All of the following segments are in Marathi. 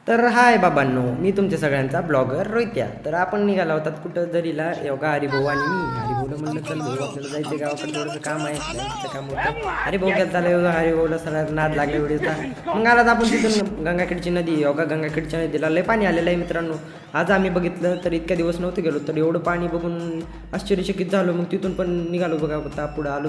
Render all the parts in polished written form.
तर हाय बाबांनो, मी तुमच्या सगळ्यांचा ब्लॉगर रोहित्या. तर आपण निघाला होतात कुठं जरीला योगा हरिभाऊ आणि मी. हरिभाऊला म्हणलं चल भाऊ आपल्याला जायचं गावाकडे, थोडंसं काम आहे, बँकेचं काम होतं. हरिभाऊ गेला झालं योगा, हरिभाऊला सगळ्या नाद लागल्या वेळेचा. मग आलात आपण तिथून गंगाखेडची नदी, योगा गंगाखेडच्या नदीला लय पाणी आलेलं आहे मित्रांनो. आज आम्ही बघितलं तर इतक्या दिवस नव्हते गेलो, तर एवढं पाणी बघून आश्चर्यचकित झालो. मग तिथून पण निघालो बघा होता, पुढं आलो.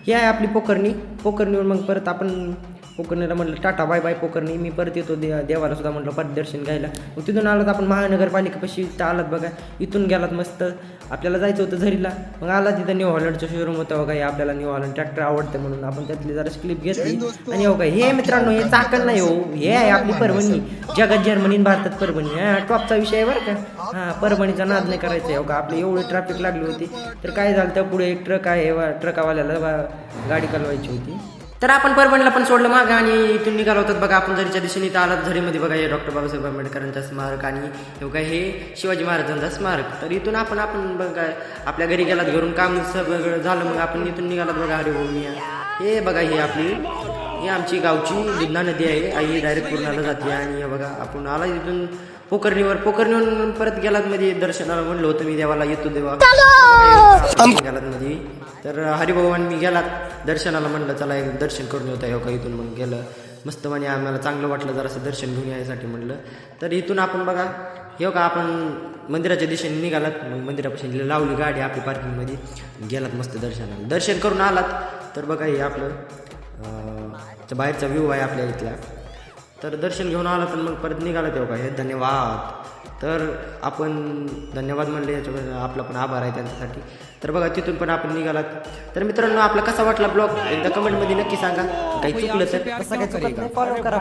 ही आहे आपली पोखरणीवर मग परत आपण पोखरणीला म्हटलं टाटा बाय बाय पोखरणी. मी परत येतो देवाला सुद्धा म्हटलं परत दर्शन घ्यायला. मग तिथून आलात आपण महानगरपालिकेपाशी आलात बघा. इथून गेलात मस्त, आपल्याला जायचं होतं झरीला. मग आला तिथं न्यू हॉलंडचं शोरूम होतं बघा. हे आपल्याला न्यू हॉलंड ट्रॅक्टर आवडतं म्हणून आपण त्यातली जरा क्लिप घेतली. आणि हो काय हे मित्रांनो, हे चाकण नाही हो, हे आहे आपली परभणी. जगात जर्मनी भारतात परभणी. हा टॉपचा विषय आहे बरं का. हां, परभणीचा नाद नाही करायचा आहे हो का. आपली एवढी ट्रॅफिक लागली होती, तर काय झालं त्या पुढे एक ट्रक आहे, ट्रकावाल्याला गाडी चालवायची होती. तर आपण परभणीला पण सोडलं मागं आणि इथून निघालो होतात बघा. आपण झरीच्या दिशेने इथं आलात. झरीमध्ये बघा हे डॉक्टर बाबासाहेब आंबेडकरांचं स्मारक आणि हे बघा हे शिवाजी महाराजांचं स्मारक. तर इथून आपण बघा आपल्या घरी गेलात, घरून काम सगळं झालं. मग आपण इथून निघालात बघा हरिभूमी. हे बघा ही आमची गावची दुधना नदी आहे. आई डायरेक्ट पूर्णाला जाते. आणि हे बघा आपण आला इथून पोखरणीवर परत गेलात मध्ये दर्शनाला म्हणलं होतं मी देवाला येतो देवा गेलात मध्ये. तर हरिभाऊ आणि मी गेलात दर्शनाला, म्हणलं चला एक दर्शन करून येतं हो का. इथून मग गेलं मस्त म्हणे, आम्हाला चांगलं वाटलं जरासं दर्शन घेऊन यायसाठी म्हणलं. तर इथून आपण बघा हे का आपण मंदिराच्या दिशेने निघालात. मग मंदिरापासून लावली गाडी आपली पार्किंगमध्ये, गेलात मस्त दर्शनाला. दर्शन करून आलात तर बघा हे आपलं बाहेरचा व्ह्यू आहे आपल्या इथला. तर दर्शन घेऊन आला तर मग परत निघाला तेव्हा का हे धन्यवाद. तर आपण धन्यवाद म्हणले, याच्यामध्ये आपला पण आभार आहे त्यांच्यासाठी. तर बघा तिथून पण आपण निघालात. तर मित्रांनो आपला कसा वाटला ब्लॉग एकदा कमेंटमध्ये नक्की सांगा. काही चुकलं तर कसं काय चुकत नाही, फॉलो करा.